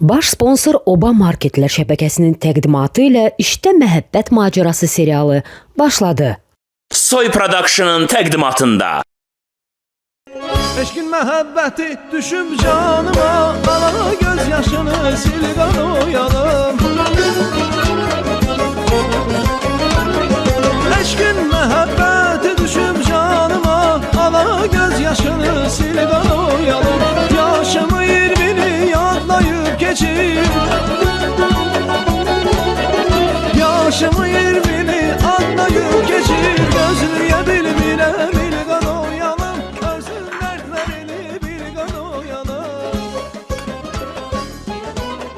Baş sponsor Oba Marketlər şəbəkəsinin təqdimatı ilə İşdə Məhəbbət Macerası serialı başladı. Soy Production'ın təqdimatında. Eşkin məhəbbəti düşüb canıma, ala göz yaşını sil qanoyalım. Eşkin məhəbbəti düşüb canıma, ala göz yaşını sil qanoyalım. Yaşımı 20'ni yadlayıb keçir, yaşımı 20'ni adlayıb keçir. Gözlüyə bilmirəm il qanoyalım, özün dərdlərini bil qanoyalım.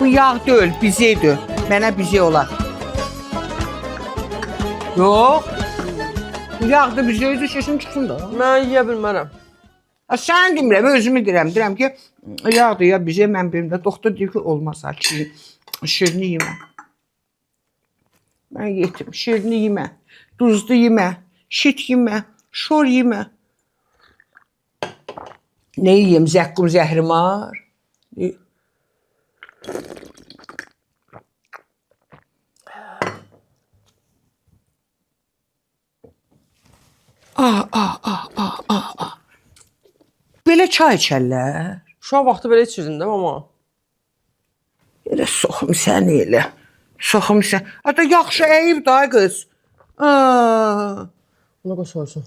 Bu yağ deyil, bizeydir. Mənə bizey olar. Yox. Bu yağ da bizeydir, şeşim çıxsın da. Mən yeyə bilmərəm. Sən demirəm, özümü deyirəm. Deyirəm ki, yağdır ya bizey, mən birimdə. Doktor deyir ki, olmaz ki, şirini yemə. Mən yetim, şirini yemə, duzlu yemə, şit yemə, şor yemə. Ne yiyeyim, zəkkum zəhrim var. Belə çay içərlər. Uşaq vaxtı belə içirdim də mama. Elə soxum səni elə. Soxum sən. Hətta yaxşı əyib da qız. Buna qoy soysun.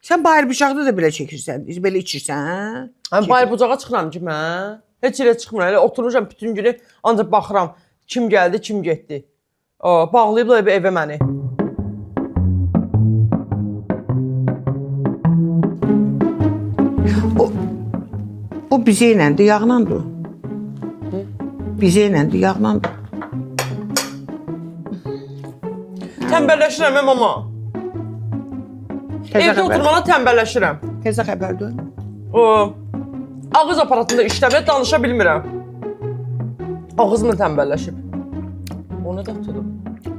Sən bayır bıçaqda da belə çəkirsən, belə içirsən, hə? Həm bayır bucağa çıxıram ki mən. Heç yerə çıxmıram. Elə oturmuşam bütün günü ancaq baxıram. Kim gəldi, kim getdi. Bağlayıblar evə məni. O bizə iləndir, yağlandır. Bizə iləndir, yağlandır. Tənbəlləşirəm mama. Evdə oturmana tənbəlləşirəm. Təzə xəbərdir. Ağız aparatında işləmir, danışa bilmirəm. Ağzımla tənbəlləşib. O nə dəxtədir?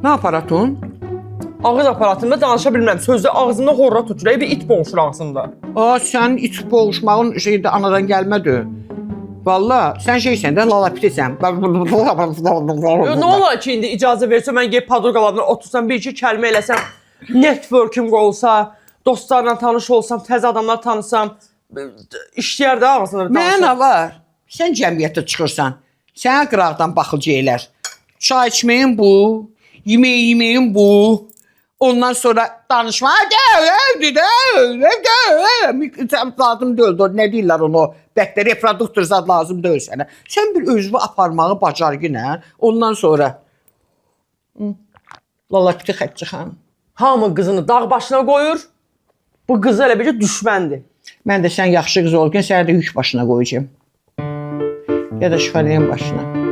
Nə aparatın? Ağız aparatında danışa bilmirəm. Sözdə ağzımda horra tutur. Bir it boğuşur ağzımda. Sənin it boğuşmağın şeydə anadan gəlmədir. Valla, sən şeysən də, lalapitisən. Nə olar ki, indi icazə versə, mən gəlib padurqalarına otursam, bir iki kəlmə eləsəm, networkim olsa, dostlarla tanış olsam, təzə adamlar tanısam, işləyər də ağzına danışam. Mənə var. Sən cəmiyyətdə çıxırsan, sənə qıraqdan baxıcı elər. Çay içməyin bu, yeməyin bu. Ondan sonra danışma, lazım deyil, nə deyirlər onu, bəlkə reproduktor zad lazım deyil sənə. Sən bir özünü aparmağı bacar yenə, ondan sonra lalapiti xət çıxan. Hamı qızını dağ başına qoyur, bu qızı elə bir düşməndir. Mən də sən yaxşı qız olgun, səni də yük başına qoyacağım. Ya da şifaləyən başına.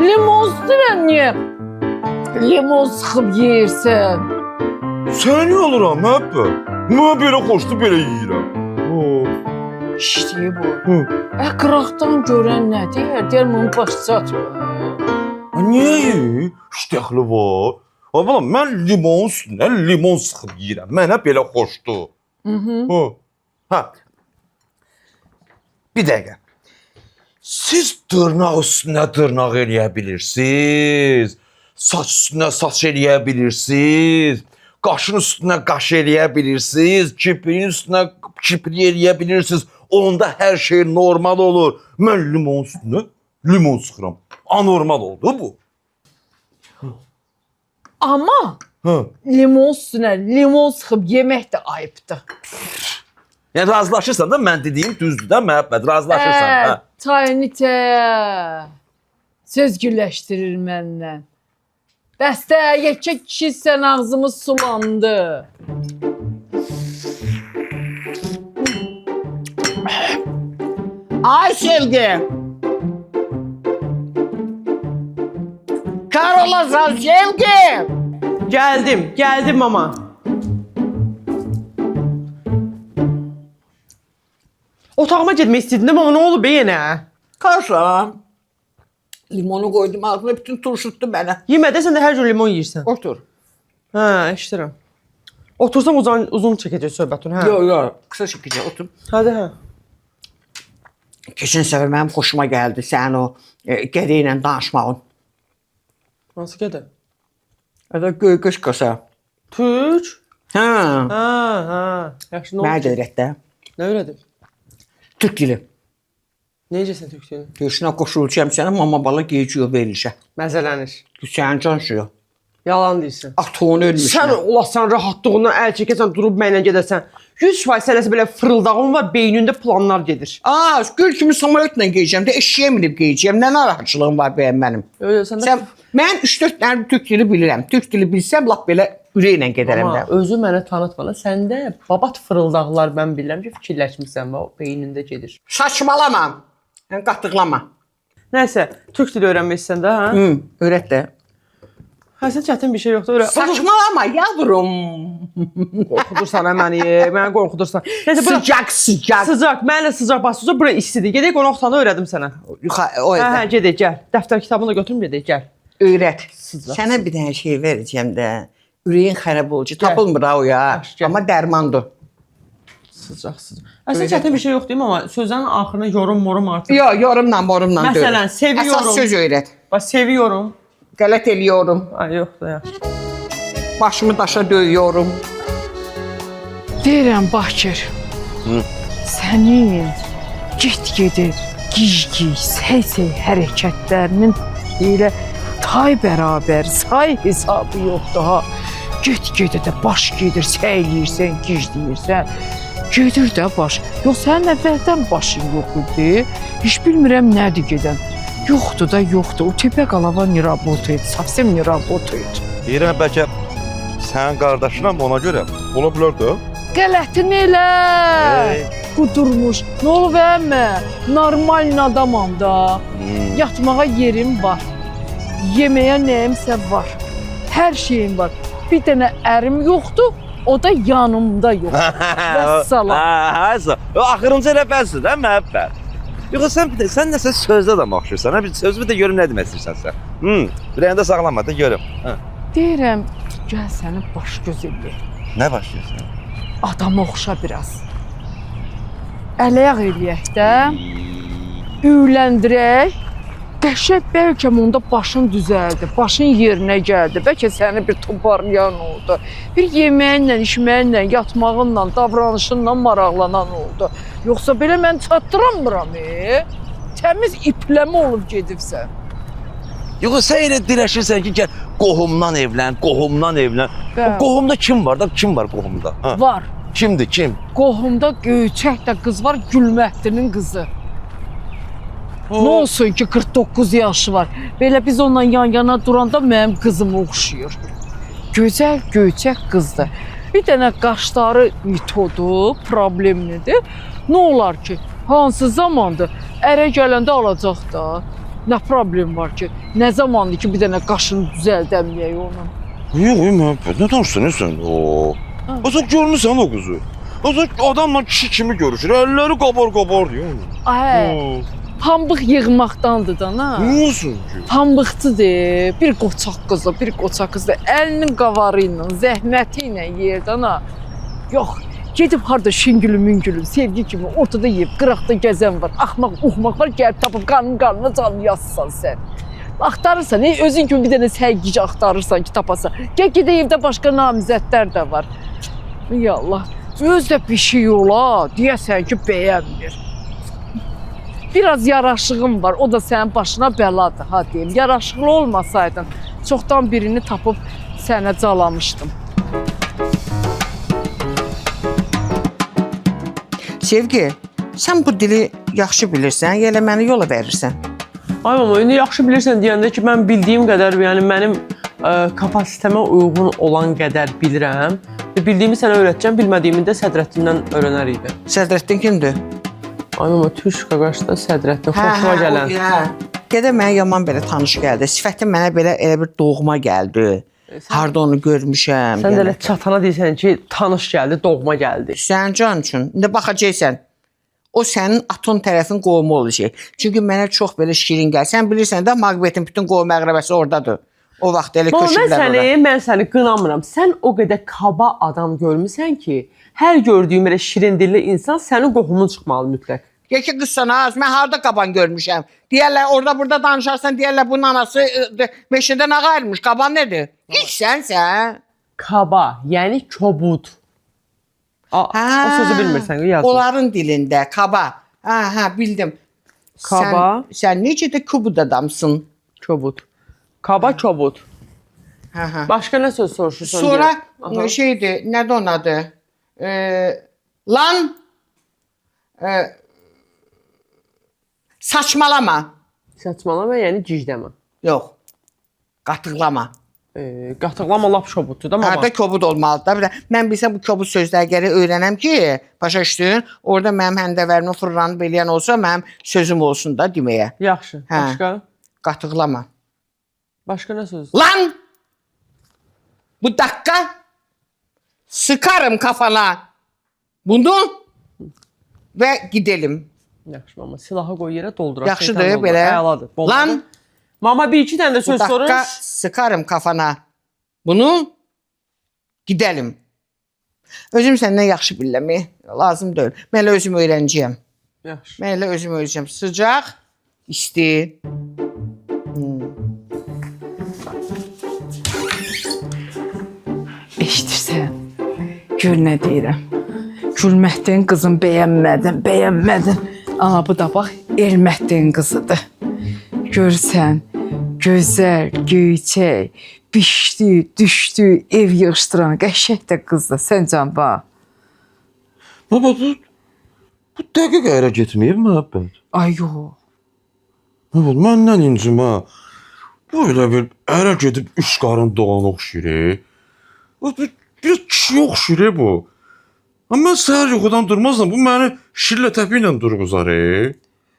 Limon niye? Limon sıxıb yeyirsən. Sən niyə alıram, həbbə? Mən belə xoşdu, belə yeyirəm. İşte bu. Qıraqdan görən nə deyər? Deyər, bunun başı çatmır. Niyə yeyir? İştəxli var. Balam, mən limon üstünə limon sıxıb yeyirəm. Mənə belə xoşdu. Bir dəqiqə. Siz dırnaq üstünə dırnaq eləyə bilirsiniz. Saç üstünə saç eləyə bilirsiniz. Qaşın üstünə qaş eləyə bilirsiniz. Kipriyin üstünə kipri eləyə bilirsiniz. Onda hər şey normal olur. Mən limon üstünə limon sıxıram. Anormal oldu bu. Amma limon üstünə limon sıxıb yemək də ayıbdır. Yəni razılaşırsan da mən dediyim düzdür də Məhəbbəd, razılaşırsan. Taynitə söz gülləşdirir məndən. Bəstə yekə kişi sən ağzımız sulandı. Ay sevgi. Kar olasan sevgi. Gəldim mama. Otağıma getmək istədim, amma nə olub yenə? Karşılam. Limonu qoydum ağzına, bütün turşutdu mənə. Yemədə sən də hər gün limon yeyirsən. Otur. Hə, eşidirəm. Otursam uzun çəkəcək söhbətin, hə? Yox, qısa çəkəcək, otur. Hadi, hə. Keçən səfər mənim xoşuma gəldi sənin o gədə ilə danışmağın. Hansı gədə? Ədə göy qış qasa. Türk? Hə. Hə. Yaxşı, nə Mənə oldu? də öyrət də. Nə öyrədib? Türk dili. Necəsən türk dilini? Görüşünə qoşulacağım sənə, mama bala geyiciyor verilişə. Məzələnir. Sənin canşıyor. Yalan deyirsən. Atoğunu ölmüş. Sən olasan rahatlığından əl çəkəsən, durub mənlə gedəsən. 100% sələsə belə fırıldağın var, beynində planlar gedir. Gül kimi samolyotla geyəcəm də, eşeğe minib geyəcəm. Nə narahatçılığım var bəyəm mənim. Öyle sən də... Mən 3-4 dənə türk dili bilirəm. Türk dili bilsəm, lap belə ürəklə gedərəm də. Amma özü mənə tanıtmalı. Səndə babat fırıldaqlar mən bilirəm ki, fikirləşmirsən və o beynində gedir. Saçmalama. Qatıqlama. Nəysə, türk dili öyrənmək istəsən də, hə? Öyrət də. Həsən çətin bir şey yoxdur, öyrən. Saçmalama yavrum. Qorxudursan məni, məni qorxudursan. Nəysə, bura... Sıcaq. Sıcaq, mənlə sıcaq basırsa, bura istidir. Gedək qonaq otağında öyrədim sənə. O evdə. Hə, gedək, gəl. Dəftər kitabını da götürüm, gedək, gəl. Öyrət. Sıcaq. Sənə bir dənə şey verəcəm də. Ürəyin xərab olacaq. Tapılmır ha o ya. Gəl. Amma dərmandır. Sıcaq. Əslində çətin bir şey yox deyim, amma sözlərin axırına yorum artıq. Yox, yorumla, morumla deyil. Məsələn, seviyorum. Əsas söz öyrət. Bax, seviyorum. Qələt eləyorum. Ay, yox da yaxşı. Başımı daşa döyüyorum. Deyirəm Bakır. Sənin get-gedə gic-gic, səy-səy hərəkətlərinin elə tay bərabər say hesabı yoxdur ha. Get-gedə də baş gedir, səyləyirsən, gicləyirsən. Gedir də baş. Yox, sənin əvvəldən başın yox idi. Heç bilmirəm nədir gedən. Yoxdur da, yoxdur. O tepə qalava ne работает, совсем не работает. Deyirəm bəlkə sənin qardaşınam ona görə. Ola bilər də. Qələtin elə. Qudurmuş. Nə olub əmmə? Normal adamam da. Yatmağa yerim var. Yeməyə nəyimsə var. Hər şeyim var. Bir dənə ərim yoxdur. O da yanımda yox. Vəssalam. Axırıncı rəfəsidir də məhəbbət. Yox, sən nəsə sözdə də baxırsan. Bir sözü də görüm nə demək istəyirsən sən. Ürəyində saxlama da görüm. Deyirəm, gəl səni baş göz eləyək. Nə başlayırsan? Adama oxşa biraz. Ələyaq eləyək də. Üyləndirək. Qəşəng bəlkə onda başın düzəldi, başın yerinə gəldi. Bəlkə səni bir toparlayan oldu. Bir yeməyinlə, içməyinlə, yatmağınla, davranışınla maraqlanan oldu. Yoxsa belə mən çatdıramıram. Təmiz ipləmə olub gedibsən. Yox, sən elə dirəşirsən ki, gəl qohumdan evlən, qohumdan evlən. Bəli. Qohumda kim var da? Kim var qohumda? Var. Kimdir, kim? Qohumda Göyçək də qız var, Gülməhdinin qızı. Nə olsun ki 49 yaşı var. Belə biz onunla yan-yana duranda mənim qızım oxşuyur. Gözəl Göyçək qızdır. Bir dənə qaşları metodu, problemlidir. Nə olar ki, hansı zamandır? Ərə gələndə alacaq da. Nə problem var ki? Nə zamandır ki, bir dənə qaşını düzəldəməyək onun? Yox, məhəbbət, nə danışsın sən? O zaman görmüsən o qızı. O zaman adamla kişi kimi görüşür, əlləri qabar-qabar deyir. Ay, pambıq yığmaqdandır da, na? Nə olsun ki? Pambıqçıdır, bir qoçaq qızı, bir qoçaq qızı əlinin qavarı ilə, zəhməti ilə yerdə, na? Yox, gedib harda şingülü-müngülü, sevgi kimi ortada yeyib, qıraqda gəzən var, axmaq, uxmaq var, gəlib tapıb qanın canlı yazsan sən. Axtarırsan, özün kimi bir dənə səhqici axtarırsan ki, tapasan. Gəl gedək evdə başqa namizədlər də var. Ya Allah, özdə bir şey ola, deyəsən ki, bəyənmir. Biraz yaraşığım var, o da sənin başına bəladır, ha deyim. Yaraşıqlı olmasaydın, çoxdan birini tapıb sənə calamışdım. Sevgi, sən bu dili yaxşı bilirsən, elə məni yola verirsən. Ay mama, indi yaxşı bilirsən deyəndə ki, mən bildiyim qədər, yəni mənim kapasitəmə uyğun olan qədər bilirəm. Bildiyimi sənə öyrətəcəm, bilmədiyimi də Sədrətdindən öyrənərik. Sədrətdin kimdir? Ay mama, Türk qaqaşda Sədrətdin, xoşuma gələn. Gədə mənə yaman belə tanış gəldi. Sifətin mənə belə elə bir doğma gəldi. Harda onu görmüşəm. Sən də elə çatana deyirsən ki, tanış gəldi, doğma gəldi. Sən can üçün. İndi baxacaqsan. o sənin atom tərəfin qovumu olacaq. Çünki mənə çox belə şirin gəlir. Sən bilirsən də maqbetin bütün qovumu əqrəbəsi oradadır. O vaxt elə köçürlər ora. Mən səni qınamıram. Sən o qədər kaba adam görmüsən ki, hər gördüyüm elə şirin dilli insan sənin qohumun çıxmalı mütləq. Yeki qız sana az, mən harda qaban görmüşəm. Deyərlər, orada burada danışarsan, deyərlər, bunun anası meşədə nə qayırmış, qaban nedir? Hiç sən. Kaba, yəni kobud. O sözü bilmirsən, yazın. Onların dilində, kaba. Bildim. Kaba. Sən necə də kubud adamsın. Kobud. Kaba, kobud. Başqa nə söz soruşursan? Sonra şeydir, nədir onun adı? Lan saçmalama. Saçmalama, yəni cicdəmə. Yox. Qatıqlama. Qatıqlama lap kobuddur da mama. Harda kobud olmalıdır da. Mən bilsəm bu kobud sözləri gərək öyrənəm ki, başa düşdün? Orada mənim həndəvərimi fırlanıb eləyən olsa, mənim sözüm olsun da deməyə. Yaxşı. Başqa? Qatıqlama. Başqa nə söz? Lan! Bu dakika sıkarım kafana bunu və gidelim. Yaxşı mama, silahı qoy yerə dolduraq. Yaxşıdır belə. Əladır. Lan! Mama bir iki dənə də söz Bu dakika soruş. sıkarım kafana bunu gidelim. Özüm səndən yaxşı bilirəm. Lazım deyil. Mən elə özüm öyrənəcəyəm. Yaxşı. Mən elə özüm öyrənəcəyəm. Sıcaq, isti. Eşidirsən? Gör nə deyirəm. Gülməkdən qızım bəyənmədim. Ana bu da bax Ermətdən qızıdır. Görsən, gözəl, göyçək, bişdi, düşdü, ev yığışdıran qəşəng də qızdır. Sən can bax. Baba, bu dəqiq ərə getməyib məhəbbət. Ay yox. Baba, məndən incimə. Bu elə bir ərə gedib üç qarın doğan oxşuyur. Bir kişi oxşuyur bu. Amma mən səhər yuxudan durmazsam, bu məni şillə təpi ilə durğuzar.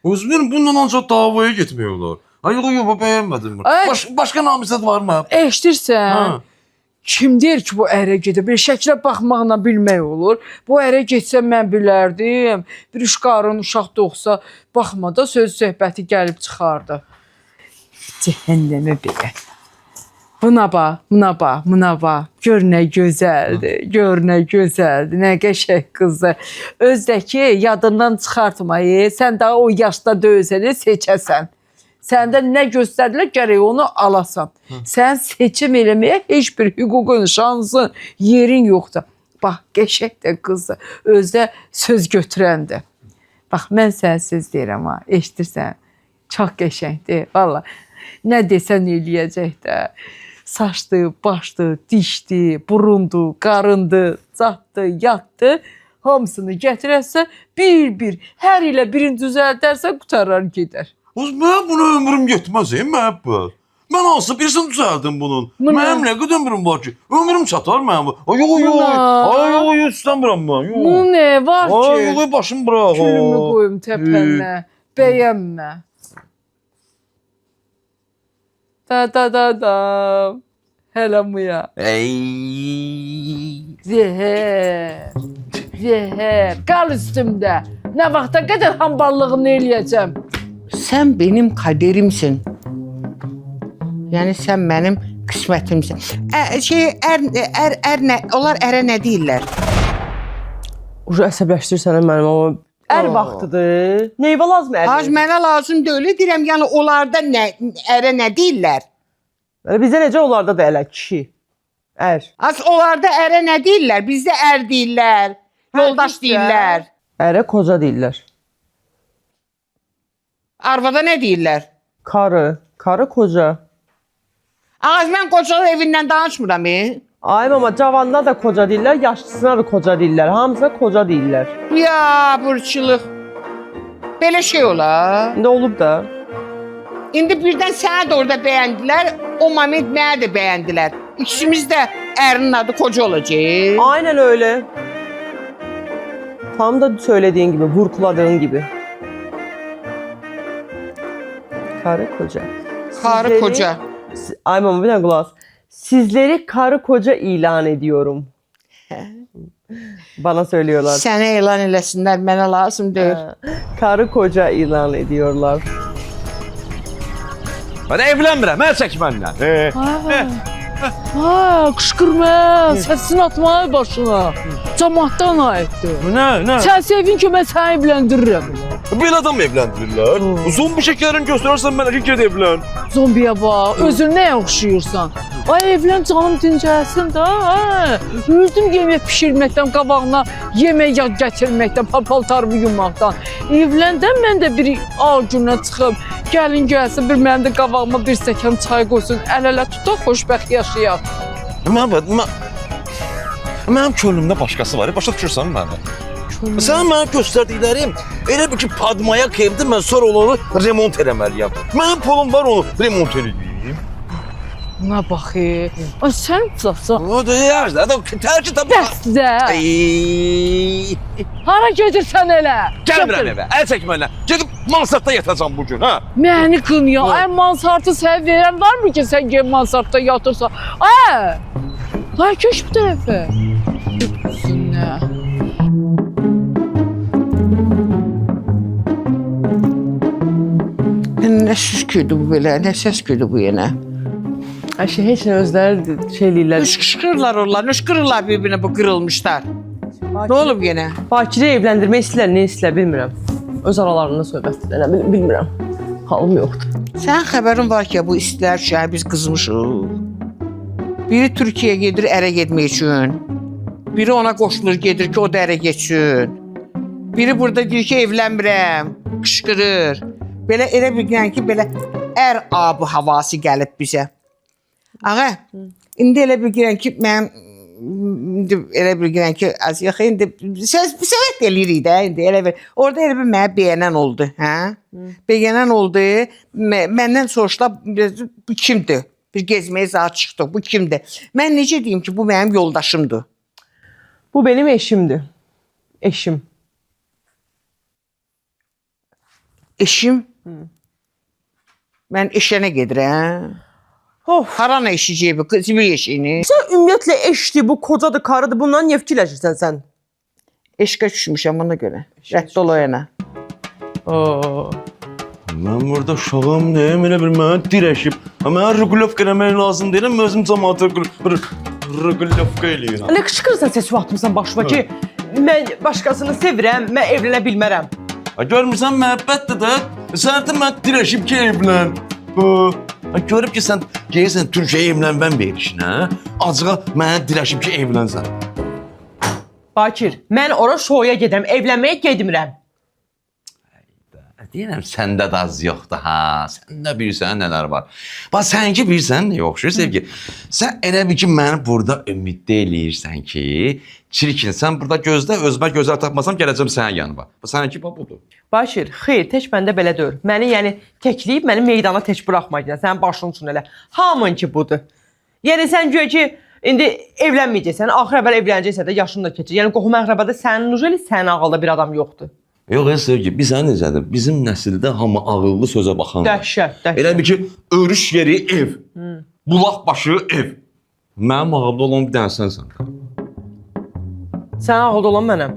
Özümün bununla ancaq davaya getmək olar. Ay yox, bəyənmədim bunu. Başqa namizəd var mı? Eşidirsən? Kim deyir ki, bu ərə gedib? Bir şəklə baxmaqla bilmək olur. Bu ərə getsə mən bilərdim. Bir üç qarın uşaq doğsa, baxmada söz söhbəti gəlib çıxardı. Cəhənnəmə belə. Buna bax. Gör nə gözəldir, nə qəşəng qızdır. Özdəki yadından çıxartmayı, sən daha o yaşda döyüsəni seçəsən. Səndə nə göstərilir, gərək onu alasan. Sən seçim eləməyə heç bir hüququn, şansın, yerin yoxdur. Bax, qəşəng də qızdır, özdə söz götürəndir. Bax, mən sənə söz deyirəm ha, eşidirsən, çox qəşəngdir, valla. Nə desən eləyəcək də. Saçdı, başdı, dişdi, burundu, qarındı, zatdı, yatdı. Hamısını gətirərsə, bir, hər ilə birini düzəldərsə, qutarar gedər. Mən buna ömrüm yetməz, məhəbbət. Mən hansı birisini düzəldim bunun. Mənim nə qədər ömrüm var ki? Ömrüm çatar mənim. Yox, istəmirəm mən. Bu nə var ki? Yox, başım bırax. Külümü qoyum təpənə, bəyənmə. Da. Hələmuya. Zəhər. Qal üstümdə. Nə vaxta qədər hamballığını eləyəcəm? Sən benim kaderimsin. Yəni sən mənim qismətimsin. Onlar ərə nə deyirlər? Ucu əsəbləşdirsən mənim, amma ər vaxtıdır. Neyvə lazım ər? Az mənə lazım deyil, deyirəm, yəni onlarda ərə nə deyirlər? Bizdə necə onlarda da elə kişi, ər. Az onlarda ərə nə deyirlər? Bizdə ər deyirlər, yoldaş deyirlər. Ərə qoca deyirlər. Arvada nə deyirlər? Karı qoca. Ağaz, mən qocanın evindən danışmıram. Ay mama, cavanlar da qoca deyirlər, yaşlısına da qoca deyirlər. Hamısına qoca deyirlər. Ya, burçuluq. Belə şey olar. İndi olub da. İndi birdən sənə də orada bəyəndilər, o moment mənə də bəyəndilər. İkimiz də ərinin adı qoca olacaq. Aynen öyle. Tam da söylediğin gibi, vurguladığın gibi. Karı koca. Karı koca. Ay mama bir dakika kulak. Sizleri karı koca ilan ediyorum. Bana söylüyorlar. Səni elan eləsinlər, mənə lazım deyil. Karı koca ilan ediyorlar. Ben evlenmirəm, mən çək məndən. Qışqırma, səsini atmaya başına. Camaatdan aiddir. Nə? Sən sevin ki, mən səni evləndirirəm. Bir adam evlendirirlər. Zombi şəkərin göstərərsən mənə ki, ged evlən. Zombiyə bax, özün nəyə oxşayırsan? Ay evlən canım dincəlsin də. Üzdüm yemək pişirməkdən, qabağına yemək yağ gətirməkdən, paltarımı yummaqdan. Evləndən mən də bir ağ günə çıxıb, gəlin gəlsin, bir mənim də qabağıma bir stəkan çay qoysun, əl-ələ tutaq, xoşbəxt yaşayaq. Mənim könlümdə başqası var, başa düşürsən məni? Sən mənə göstərdiklərim elə bir ki, padmaya qeybdir, mən sonra onu remont eləməliyəm. Mənim pulum var, onu remont eləyim. Buna bax, ay sən tutsan. O da yaxşı, tərki tabi. Dəstə. Hara gedirsən elə? Gəlmirəm evə, əl çək məndən. Gedib mansartda yatacam bugün, ha? Məni qınıyor. Ay mansartı sənə verən varmı ki, sən gel mansartda yatırsan? Ay! Ay köş bu tərəfə. Nə? Nə süsküdür bu belə, nə səsküdür bu yenə? Her şey heç nə özləri şey eləyirlər. Nışqırırlar onlar, nışqırırlar bir-birinə bu qırılmışlar. Nə olub yenə? Bakirə evləndirmək istəyirlər, nə istəyirlər bilmirəm. Öz aralarında söhbət edirlər, bilmirəm. Halım yoxdur. Sənin xəbərin var ki, bu istilər ki, biz qızmışıq. Biri Türkiyəyə gedir ərə getmək üçün. Biri ona qoşulur, gedir ki, o da ərə getsin. Biri burada deyir ki, evlənmirəm, qışqırır. Belə elə bilirəm ki, belə ər abı havası gəlib bizə. Ağa, indi elə bilirəm ki, mən elə bilirəm ki, az yox, indi səvət eləyirik də, indi elə bir. Orada elə bir mənə bəyənən oldu, hə? Bəyənən oldu, məndən soruşlar, bu kimdir? Bir gezməyə zat çıxdıq, bu kimdir? Mən necə deyim ki, bu mənim yoldaşımdır? Bu benim eşimdir. Eşim. Eşim? Mən eşənə gedirəm. Haran eşiciyib, zibil eşiyini. Sən ümumiyyətlə eşdir, bu kocadır, karıdır, bundan niyə fikirləşirsən sən? Eşqə düşmüşəm ona görə. Rədd ol o yana. Mən burada uşağım deyim, elə bir mənə dirəşib. Mənə rıqılovka eləmək lazım deyiləm, özüm cəmaata rıqılovka eləyirəm. Nə qışqırırsan səsi atmısan başıma ki, mən başqasını sevirəm, mən evlənə bilmərəm. Görmürsən, məhəbbətdir də. Sən də mən dirəşib ki, evlən. Görüb ki, sən geyirsən Türkiyəyə evlənmən veririşin, hə? Acığa mənə dirəşib ki, evlənsən. Bakir, mən ora şoya gedəm, evlənməyə gedmirəm. Deyirəm, səndə də az yoxdur, ha? Səndə bilirsən nələr var. Bax, sənki bilirsən nə yoxşur, sevgi? Sən elə bir ki, məni burada ümiddə eləyirsən ki, çirkin, sən burada gözlə, özümə gözəl tapmasam, gələcəm sənin yanıma. Səninki budur. Bakir, xeyr, tək məndə belə deyil. Məni, yəni, təkləyib, məni meydana tək buraxmayın, sənin başın üçün elə. Hamın ki, budur. Yəni, sən göyə ki, indi evlənməyəcəksən, axır əvvəl evlənəcəksən də yaşın da keçir. Yəni, qohum əqrəbədə sənin uceli, sənin ağılda bir adam yoxdur. Yox, sevgi, biz sənin necədir? Bizim nəsildə hamı ağıllı sözə baxan. Dəhşət, dəhşət. Elə bir ki, örüş yeri ev, bulaq başı ev. Mənim ağılda olan bir dənə sənsən. Sən ağılda olan mənəm.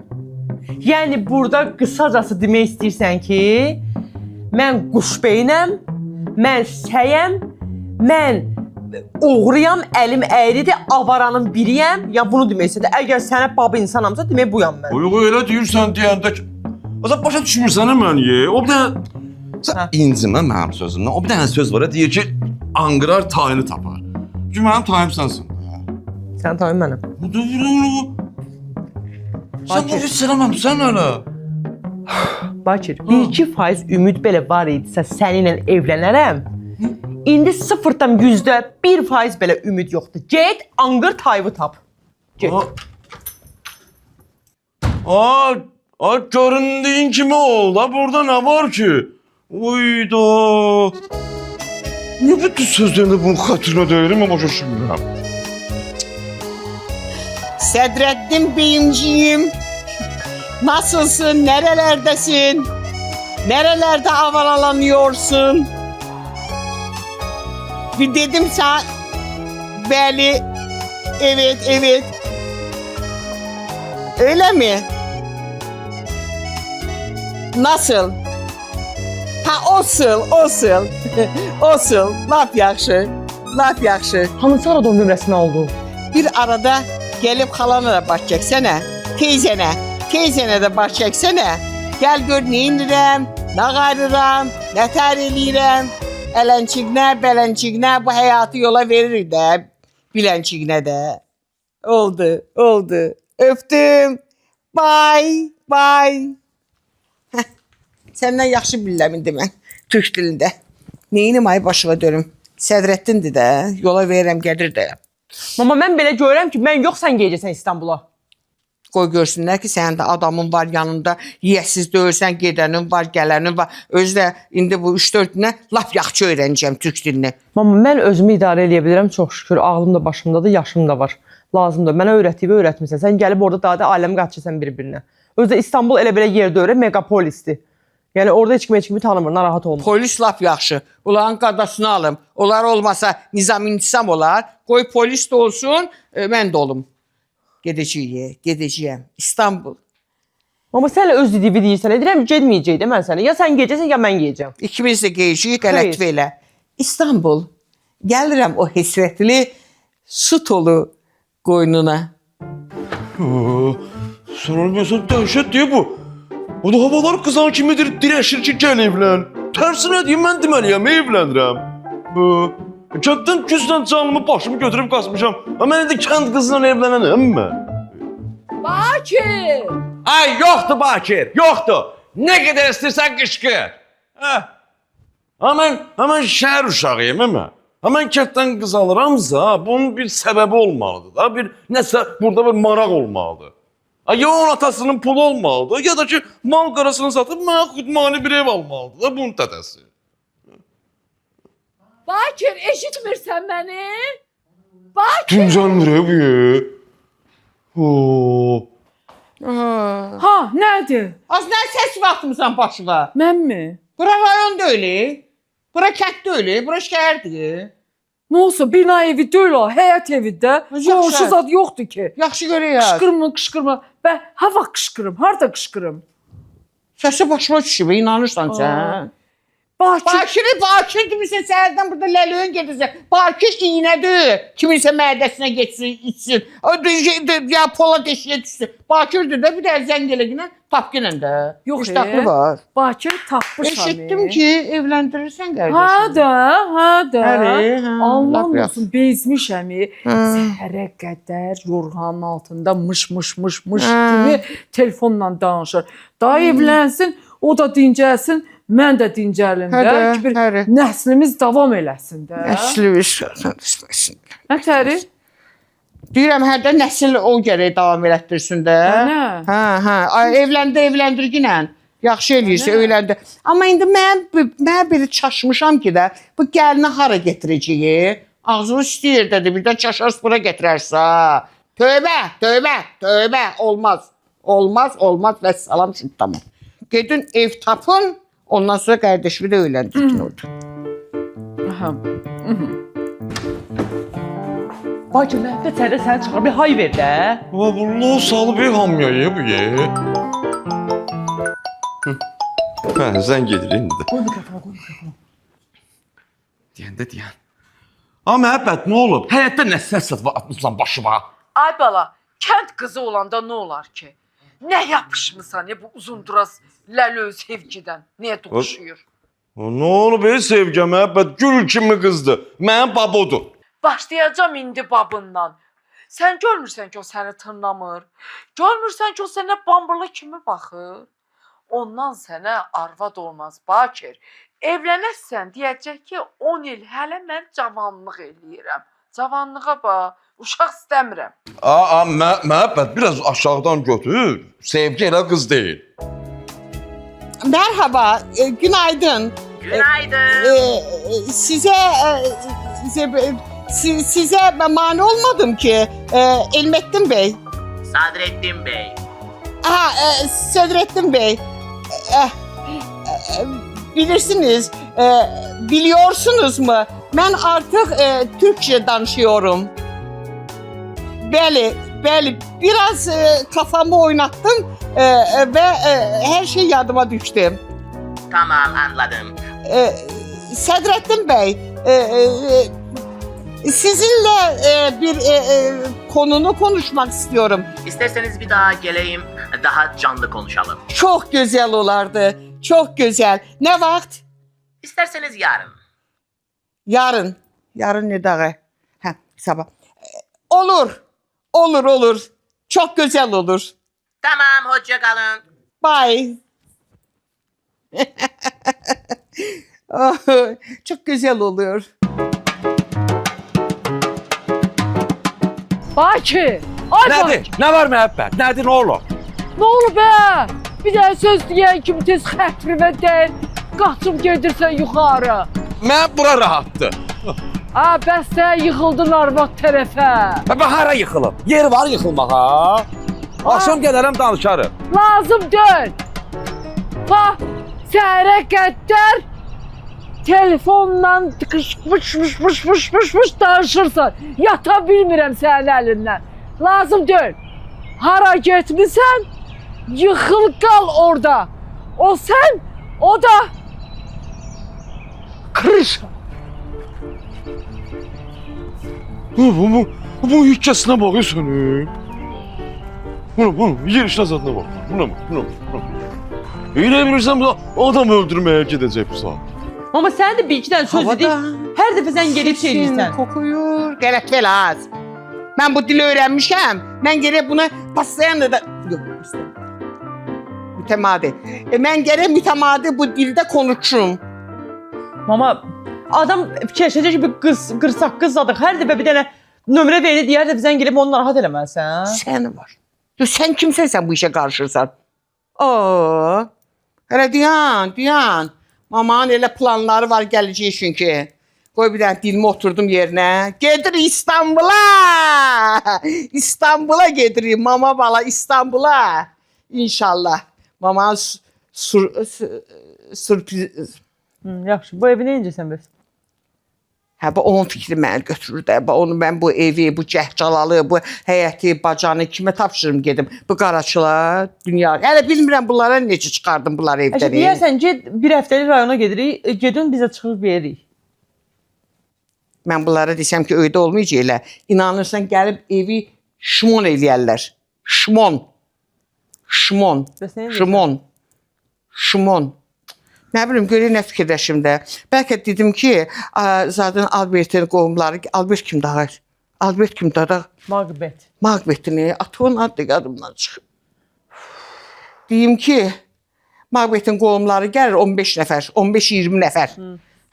Yəni, burada qısacası demək istəyirsən ki, mən quşbeynəm, mən səyəm, mən oğruyam, əlim əyridir, avaranın biriyəm. Ya bunu demək istəyirsən. Əgər sənə baba insanamsa, demək buyam mən. Uyğu elə deyirsən deyəndə ki, o zaman başa düşmürsən məni. O bir dənə, sən incimə mənim sözümdən. O bir dənə söz var, deyir ki, anqırar tayını tapar. Çünki mənim tayım sənsin. Sən tayım mənəm. Bu da sən bu hiss eləməmsən hələ. Bakir, 1-2% ümid belə var idisə səninlə evlənərəm. İndi 0,1% belə ümid yoxdur. Get, anqır tayını tap. Get. Göründüyün kimi oldu. Burada nə var ki? Uyda. Niyə bütün sözlərində bunun xatırına deyirəm, mən başa düşmürəm. Sədrəddin Beyimciyim, nasılsın, nerelerdəsin? Nerelerde avaralanıyorsun? Bir dedim sen, bəli, evet. Öyle mi? Nasıl? Ha olsun. Olsun. Laf yaxşı. Laf yaxşı. Hansı arada onun nömrəsini oldu? Bir arada gelip xalana da baş çəksənə. Teyzənə də baş çəksənə. Gəl gör nə inirəm, nə qarıram, nə tər eləyirəm. Ələnçiqnə, bələnçiqnə bu həyatı yola verir də. Bilənçiqnə də. Oldu. Öptüm. Bye. Səndən yaxşı bilirəm indi mən türk dilində. Neyinim ay başıma dönüm. Sədrəddindir də. Yola verirəm, gedir də. Mama mən belə görürəm ki, mən yox sən gedəcəksən İstanbula. Qoy görsünlər ki, sənin də adamın var yanında, yiyəsiz döyürsən, gedənin var, gələnin var. Özü də indi bu 3-4 günə laf yaxşı öyrənəcəm türk dilini. Mama mən özümü idarə edə bilirəm çox şükür. Ağlım da başımdadır, yaşım da var. Lazımdır. Mənə öyrətmisən. Sən gəlib orada daha da aləmi qaçırsan bir-birinə. Özü də İstanbul elə belə yer deyil, megapolisdir. Yəni orada heç kimi tanımır, narahat olma. Polis laf yaxşı. Onların qadasını alım. Onlar olmasa nizam-intisam olar. Qoy polis də olsun, mən də olum. Gedəcəyəm. İstanbul. Amma sən öz dediyi deyirsən, edirəm getməyəcək də mən sənə. Ya sən gedəcəksən, ya mən gedəcəm. İkimiz də geyəcəyik, qələt elə. İstanbul. Gəlirəm o həsrətli su tolu qoynuna. Sonra mesela dəhşət deyir bu. O da havalar kızan kimidir dirəşir ki gəl evlən. Tərsinə deyim mən deməliyəm evlənirəm. Kənddən küsdən canımı başımı götürüb qaçmışam. Mən indi kənd qızla evlənənəm mən. Bakir! Ay yoxdur Bakir, yoxdur. Nə qədər istəyirsən qışqır. Mən şəhər uşağıyım mən. Mən kənddən qız alıramsa bunun bir səbəbi olmalıdır da. Nəsə burada bir maraq olmalıdır. Ya onun atasının pulu olmalıdır ya da ki mal qarasını satıb mənə xudmani bir ev almalıdır da bunun tədəsi. Bakir, eşitmirsən məni? Bakir! Dincəlmir bu. Ha, nədir? Az nə səs vaxtımısan başına? Mən mi? Bura rayon deyil. Bura kənd deyil, bura şəhərdir. Nə olsa bina evi deyil o, həyat evi də. Qonşu zad yoxdur ki. Yaxşı görək. Qışqırma. Və hava qışqırım, harda qışqırım? Səsi başıma düşüb, inanırsan sən. Bakir demirsən, səhərdən burada ləlöyün gedirsən. Bakir iynədir. Kiminsə mədəsinə geçsin, içsin. Ya pola deşiyə düşsün. Bakirdir də bir də zəng eləginə tapqinə də. Yox, var. Bakir tapmışam. Eşitdim ki, evləndirirsən qardaşım. Ha da. Allah olsun, bezmişəm. Səhərə qədər yorğanın altında mış kimi telefonla danışır. Daha evlənsin, o da dincəlsin. Mən də dincəlim də ki, bir nəslimiz davam eləsin də. Nəslimiz. Nətəri? Deyirəm, hərdə nəsil o gərək davam elətdirsin də. Nə? Evləndirginə. Yaxşı eləyirsə, öyləndə. Amma indi mən belə çaşmışam ki də, bu gəlini hara getirəcəyi? Ağzını istəyir dedi, bir də çaşar bura getirərsə. Tövbə. Olmaz və salam şimdi tamam. Gedin ev tapın. Ondan sonra qardaşımı da öyləndirkin orada. Bakir, mən də sənə çıxar, bir hay ver də. Vallahi salıb hamyaya bu ye. Zəng gedir indi. Qoy mikrofonu. Deyən. Məhəbbət, nə olub? Həyətdə nə səs atmışsan başıma? Ay bala, kənd qızı olanda nə olar ki? Nə yapışmısan bu uzunduraz ləlöy sevgidən? Niyə toxuşuyur? Nə olub sevgi, məhəbbət? Gül kimi qızdır. Mənim babodur. Başlayacağım indi babından. Sən görmürsən ki o səni tırnamır? Görmürsən ki o sənə bambırlı kimi baxır? Ondan sənə arvad olmaz Bakir. Evlənəsən deyəcək ki 10 il hələ mən cavanlıq eləyirəm. Cavanlığa bax. Uşaq istəmirəm. Məhəbbət, biraz aşağıdan götür. Sevgi elə qız deyil. Merhaba, günaydın. Size mani olmadım ki. Elmettin Bey. Sadrettin Bey. Sadrettin Bey. Bilirsiniz, biliyorsunuz mu? Ben artık Türkçe danışıyorum. bəli, biraz kafamı oynattın və hər şey yadıma düşdü. Tamam, anladım. Sədrəddin bəy, sizinle bir konunu konuşmak istiyorum. İsterseniz bir daha geleyim, daha canlı konuşalım. Çok güzel olardı, çok güzel. Ne vaxt? İsterseniz yarın. Yarın. Yarın ne dağı? Ha, sabah. Olur, olur. Çok güzel olur. Tamam, hoşça kalın. Bye. Oh, çok güzel oluyor. Bakı. Ay Bakı. Nədir? Nə var məhəbbət? Nədir, nə olur? Ne olur be? Bir daha söz diyen kimi tez xətrimə deyil. Qaçıb gedirsən yuxarı. Mən bura rahatdır. Ha, bəs sən yıxıldın arvad tərəfə. Bə hara yıxılıb? Yer var yıxılmağa. Axşam gələrəm danışarım. Lazım deyil. Bax, səhərə qədər telefonla tıkışmış danışırsan. Yata bilmirəm sənin əlindən. Lazım deyil. Hara getmisən? Yıxıl qal orada. O sən, o da kırışa. Bu hikayesine bak ya senin. Bunu yer işine zatına bak. Buna. Öyle bilirsem bu adam öldürmeye gidecek bu saat. Ama sen de bir iki tane söz dedik. Her defa sen gelip şey deyirsən. Kokuyur. Gerek vel az. Ben bu dili öğrenmişim. Ben gerek buna paslayan da... Yok, istemiyorum. Mütemadi. Ben gerek mütemadi bu dilde konuşurum. Ama adam fikirləşəcək ki, bir qırsaq qızladıq. Hər dəfə bir dənə nömrə verir, digər dəfə sən gelib onu narahat eləməlisən. Sen var. Sen kimsen bu işe karşırsan? Oo. Hele diyan. Mamanın elə planları var gələcək çünki. Qoy bir dənə dilimi oturdum yerinə. Gedir İstanbul'a. İstanbul'a gedirik mama bala İstanbul'a. İnşallah. Mamanın sürpriz... Yaxşı, bu evi nə incəsən bəs? Hə, bu onun fikri məni götürür də. Onu mən bu evi, bu cəhcalalı, bu həyəti, bacanı kimə tapşırım gedim? Bu qaraçılar, dünya... Hələ bilmirəm bunlara necə çıxardım bunları evdən. Deyərsən, bir həftəlik rayona gedirik, gedin bizə çıxıb veririk. Mən bunlara desəm ki, öydə olmayacaqlar. İnanırsan gəlib evi şmon eləyərlər. Şmon. Bəs nə edirsən? Şmon. Nə bilim, görək nə fikirləşim də. Bəlkə dedim ki, zaten Albertin qohumları... Albert kimdir, hayır? Albert kimdir da? Maqbet. Maqbetini, atığın adı yadımdan çıxıb. Deyim ki, Maqbetin qohumları gəlir 15 nəfər, 15-20 nəfər.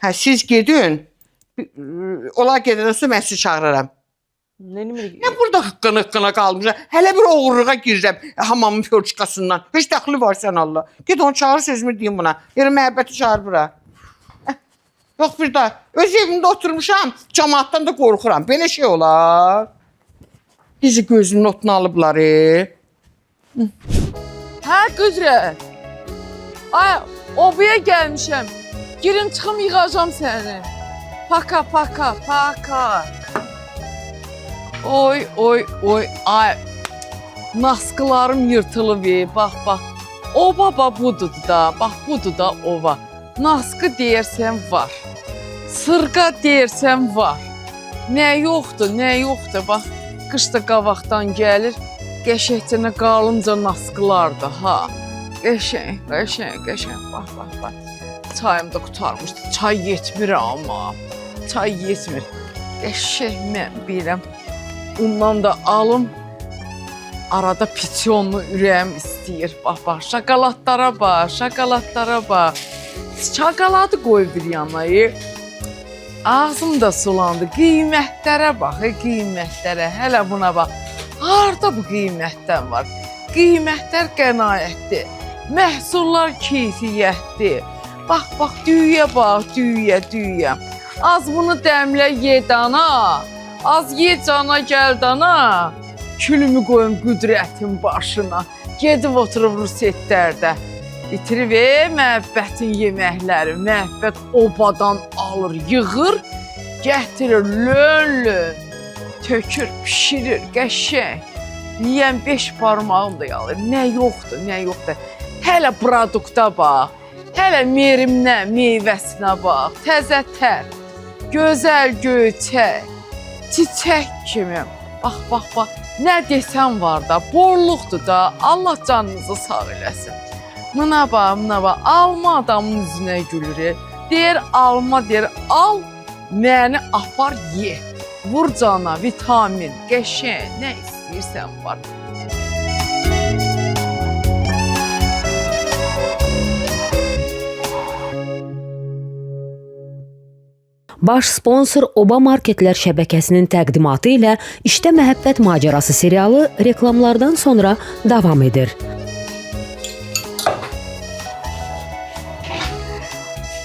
Hə, siz gedin, onlar gedəndən sonra mən sizi çağıraram. Nə burada hıqqına qalmışam? Hələ bir oğurluğa girirəm hamamın pörçükasından. Heç dəxli var sən Allah. Ged onu çağır sözümü deyim buna. Yəni məhəbbəti çağır bura. Yox bir daha. Öz evimdə oturmuşam. Cəmaatdan da qorxuram. Belə şey olar. Bizi gözünün otunu alıblar. Hə, Qüdrət. Ay, obaya gəlmişəm. Girim çıxım yığacam səni. Paka. Oy, ay. Naskılarım yırtılıb, bax. O baba budur da, bax budur da ova. Naskı deyərsən var. Sırqa deyərsən var. Nə yoxdur, bax. Qışda qavaqdan gəlir, qəşəkcənə qalınca naskılardır, ha. Qəşəng, bax. Çayım da qutarmışdı, çay yetmir amma. Qəşəng mən biləm. Ondan da alım, arada pityonlu ürəyim istəyir. Bax, şokoladlara bax. Şokoladı qoy bir yana. Ağzım da sulandı. Qiymətlərə bax, qiymətlərə. Hələ buna bax. Harda bu qiymətdən var? Qiymətlər qənaətdir. Məhsullar keyfiyyətdir. Bax, düyüyə bax, düyüyə. Az bunu dəmlə ye dana. Az ye cana gəl dana. Külümü qoyum Qüdrətin başına. Gedib oturub rusetlərdə. İtirib məhəbbətin yeməkləri. Məhəbbət obadan alır, yığır, gətirir, lön. Tökür, pişirir, qəşəng. yiyən 5 barmağım da yalır. Nə yoxdur, nə yoxdur. Hələ produkta bax. Hələ merimnə, meyvəsinə bax. Təzə tər, gözəl göyçək, çiçək kimi. Bax, bax, bax. Nə desəm var da, borluqdur da. Allah canınızı sağ eləsin. Mına bax, mına bax. Alma adamın üzünə gülür. Deyir alma, deyir al, məni apar ye. Vur cana, vitamin, qəşəng, nə istəyirsən var. Baş sponsor Oba Marketlər şəbəkəsinin təqdimatı ilə İşdə Məhəbbət Macərası serialı reklamlardan sonra davam edir.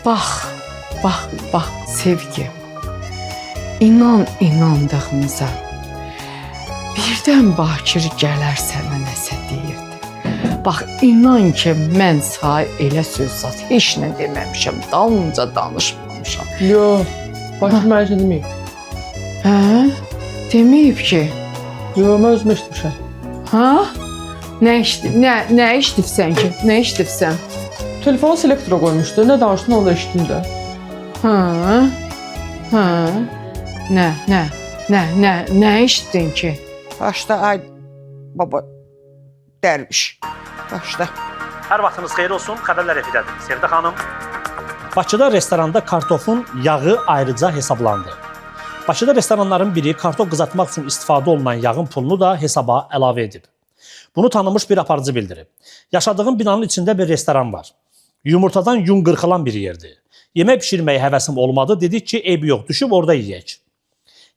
Bax, bax, bax, sevgi. İnan inandığımıza. Birdən Bakir gələr sənə nəsə deyirdi. Bax, inan ki, mən sahə elə söz zat heç nə deməmişəm, dalınca danışmamışam. Yox, Bakir mənə heç nə deməyib. Hə? Deməyib ki. Yox, mən özüm eşitmişəm. Ha? Nə eşitibsən ki? Nə eşitibsən? Telefonu selektora qoymuşdu, nə danışdın onu da eşitdim də. Hə? Hə? Nə eşitdin ki? Başda ay baba dərviş. Başda. Hər vaxtınız xeyir olsun, xəbərlər efidədir. Sevdə xanım. Bakıda restoranda kartofun yağı ayrıca hesablandı. Bakıda restoranların biri kartof qızartmaq üçün istifadə olunan yağın pulunu da hesaba əlavə edib. Bunu tanınmış bir aparıcı bildirib. Yaşadığım binanın içində bir restoran var. Yumurtadan yun qırxılan bir yerdir. Yemək pişirməyə həvəsim olmadı, dedik ki, eybi yox, düşüb orada yeyək.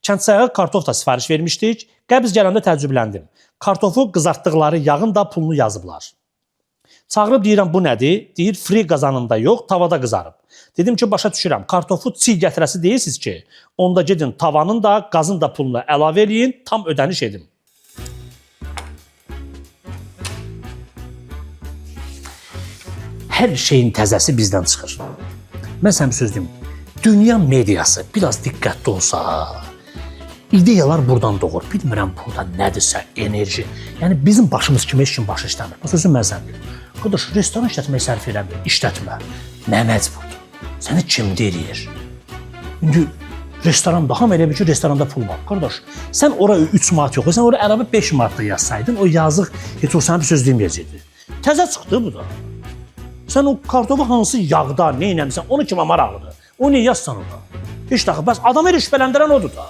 Kəndsayağa kartof da sifariş vermişdik. Qəbz gələndə təəccübləndim. Kartofu qızartdıqları yağın da pulunu yazıblar. Çağırıb deyirəm, bu nədir? Deyir, fri qazanında yox, tavada qızarıb. Dedim ki, başa düşürəm, kartofu çiğ gətirəsi deyirsiniz ki, onda gedin tavanın da, qazın da pulunu əlavə eləyin, tam ödəniş edin. Hər şeyin təzəsi bizdən çıxır. Mən sənə bir söz deyim, dünya mediası biraz diqqətli olsa, ideyalar buradan doğur. Bilmirəm burada nədirsə, enerji. Yəni bizim başımız kimi heç kim başı işləmir. Bu sözü mən sənə deyim. Qardaş, restoran işlətməyi sərf eləmir, işlətmə. Nə məcburdur? Səni kim deyir? İndi restoranda, hamı elə bir ki, restoranda pul var. Qardaş, sən oraya 3 manat yox, sən oraya əlavə 5 manatla yazsaydın, o yazıq heç o sənə bir söz deməyəcəkdi. Təzə çıxdı bu da. Sən o kartofu hansı yağda, nə eləmirsən, onu kimə maraqlıdır? O niyə yazsan ona? Heç daxı, bəs adamı elə şübhələndirən odur da.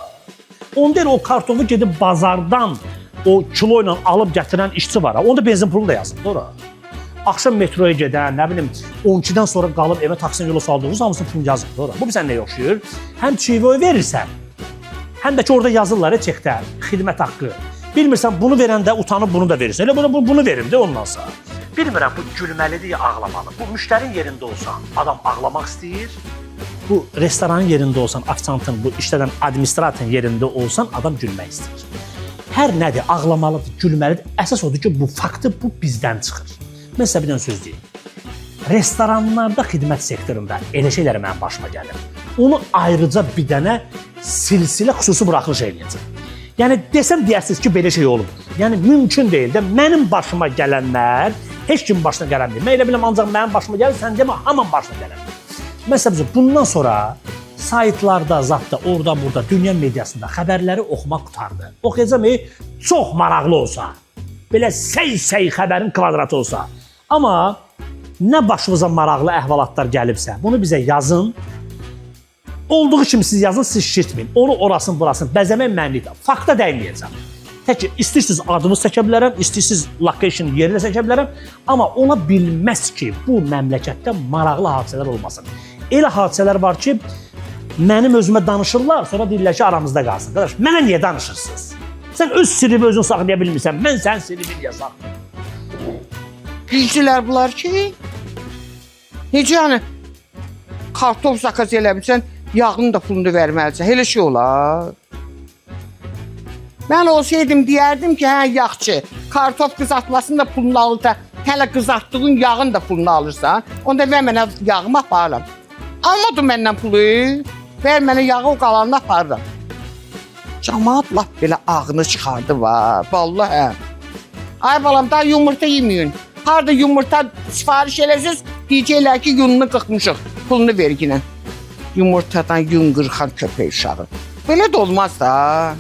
Onda elə o kartofu gedib bazardan o kilo ilə alıb gətirən işçi var. Onda benzin pulu da yazılır ora. Axşam metroya gedən, nə bilim, 12-dən sonra qalıb evə taksin yolu saldığınız hamısını pul yazılır ora. Bu bizə nəyə oxşuyur? Həm çivi verirsən, həm də ki orada yazırlar çekdə, xidmət haqqı. Bilmirsən, bunu verəndə utanıb bunu da verirsən. Elə bunu verim də ondan sonra. Bilmirəm, bu gülməlidir ya ağlamalı. Bu müştərin yerində olsan, adam ağlamaq istəyir. Bu restoranın yerində olsan, ofisantın, bu işlədən administratorun yerində olsan, adam gülmək istəyir. Hər nədir, ağlamalıdır, gülməlidir. Əsas odur ki, bu faktı bu bizdən çıxır. Mən sizə bir dənə söz deyim. Restoranlarda, xidmət sektorunda elə şeylər mənim başıma gəlir. Onu ayrıca bir dənə silsilə xüsusi buraxılış eləyəcəm. Yəni desəm deyərsiniz ki, belə şey olur. Yəni mümkün deyil də mənim başıma gələnlər heç kim başına gələndir. Mən elə biləm ancaq mənim başıma gəlir, sən demə hamının başına gələndir. Məsələn, bundan sonra saytlarda, zətdə, orada, burada, dünya mediasında xəbərləri oxumaq qutardı. Oxuyacam, çox maraqlı olsa, belə səy-səy xəbərin kvadratı olsa. Amma nə başınıza maraqlı əhvalatlar gəlibsə, bunu bizə yazın. Olduğu kimi siz yazın, siz şişirtməyin. Onu orasın, burasın, bəzəmək mənlikdir. Fakta dəyməyəcəm. Tək istəyirsiniz adımı çəkə bilərəm, istəyirsiniz location yerini çəkə bilərəm. Amma ona bilməz ki, bu məmləkətdə maraqlı hadisələr olmasın. Elə hadisələr var ki, mənim özümə danışırlar, sonra deyirlər ki, aramızda qalsın. Qardaş, mənə niyə danışırsınız? Sən öz sirrini özün saxlaya bilmirsən, mən sənin sirrini yazam. Bilcilər bunlar ki, necə yəni kartof zakaz elə bilsən, yağını da pulunu verməlisən. Elə şey olar. Mən olsaydım deyərdim ki, hə yaxçı, kartof qızartmasını da pulunu alır da, hələ qızartdığın yağını da pulunu alırsan, onda ver mənə yağımı aparıram. Almadın məndən pulu, ver mənə yağı o qalanını aparıram. Camaat lap belə ağını çıxardı var, vallahi hə. Ay balam, daha yumurta yeməyin. Harda yumurta sifariş eləsiniz, deyəcəklər ki, yununu qırxmışıq. Pulunu verginə. Yumurtadan yun qırxan köpək uşağı. Belə də olmaz da.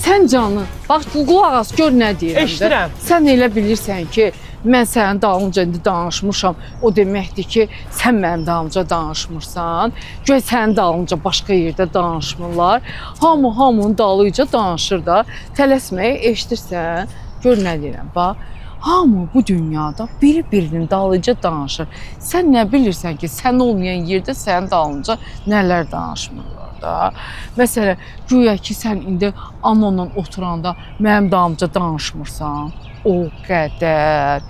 Sən canı, bax qulaq as, gör nə deyirəm. Eşidirəm. Sən elə bilirsən ki, mən sənin dalınca indi danışmışam. O deməkdir ki, sən mənim dalınca danışmırsan. Göy sənin dalınca başqa yerdə danışmırlar. Hamının dalınca danışır da. Tələsməyə eşidirsən. Gör nə deyirəm, bax. Hamı bu dünyada biri-birinin dalınca danışır. Sən nə bilirsən ki, sən olmayan yerdə sənin dalınca nələr danışmırlar da. Məsələn, güya ki, sən indi anonla oturanda mənim dalımca danışmırsan. O qədər.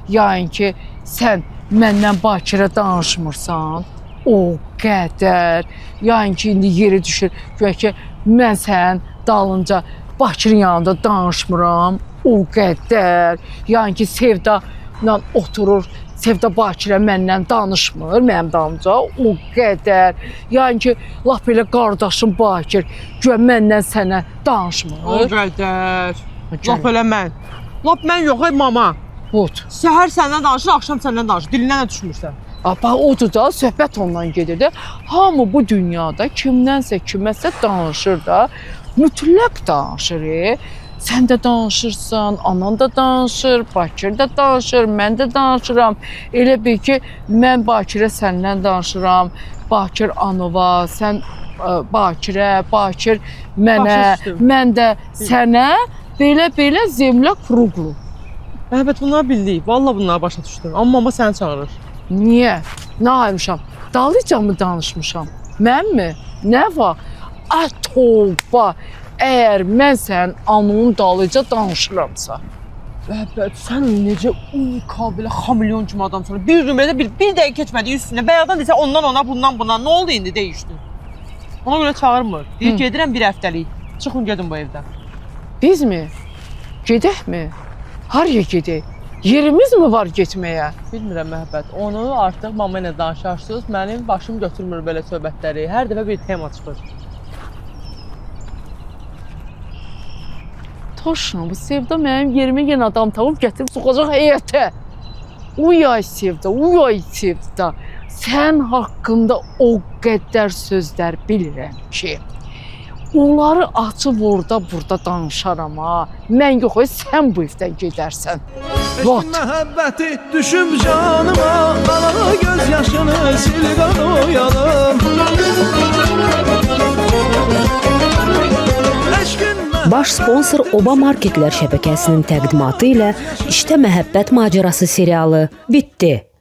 Yəni ki, sən məndən Bakirə danışmırsan. O qədər. Yəni ki, indi yeri düşür. Güya ki, mən sənin dalınca Bakirın yanında danışmıram. O qədər. Yəni ki, Sevda'la oturur. Sevda Bakirə məndən danışmır, mənim dalımca. O qədər. Yəni ki, lap elə qardaşım Bakir güya məndən sənə danışmır. O qədər. Lap elə mən. Lap mən yox, mama. Bud. Səhər səndən danışır, axşam səndən danışır. Dilindən nə düşmürsən? Bax, odur da, söhbət ondan gedir də. Hamı bu dünyada kimdənsə kiməsə danışır da. Mütləq danışır. Sən də danışırsan, anan da danışır, Bakir də danışır, mən də danışıram. Elə bil ki, mən Bakirə səndən danışıram, Bakir Anova, sən Bakirə, Bakir mənə, mən də sənə, belə zemlə kruqlu. Əhbət, bunları bildik. Vallahi bunları başa düşdüm. Amma mama səni çağırır. Niyə? Nə aymışam? Dalıca mı danışmışam? Mən mi? Nə var? Ay tövbə! Əgər mən sənin anonun dalıca danışıramsa. Əhbət, sən necə belə xamilyon kimi adamsan. Bir nömrədə bir dəqiqə keçmədi üstünə. Bayaqdan desə ondan ona, bundan buna. Nə oldu indi dəyişdi? Ona görə çağırmır. Deyir, gedirəm bir həftəlik. Çıxın gedin bu evdən. Biz mi? Gedək mi? Haraya gedək? Yerimiz mi var getməyə? Bilmirəm Əhbət. Onu artıq mama ilə danışarsınız. Mənim başım götürmür belə söhbətləri. Hər dəfə bir tema çıxır. Toşun, bu Sevda mənim yerimə yenə adam tapıb gətirib soxacaq heyətə. Uyay Sevda, uyay Sevda. Sən haqqında o qədər sözlər bilirəm ki, onları açıb burada danışaram ha. Mən yox, sən bu evdən gedərsən. Eşq məhəbbəti düşüb canıma, qala göz yaşını sil qanoyalım. Baş sponsor Oba Marketlər şəbəkəsinin təqdimatı ilə İşdə Məhəbbət Macerası serialı bitdi.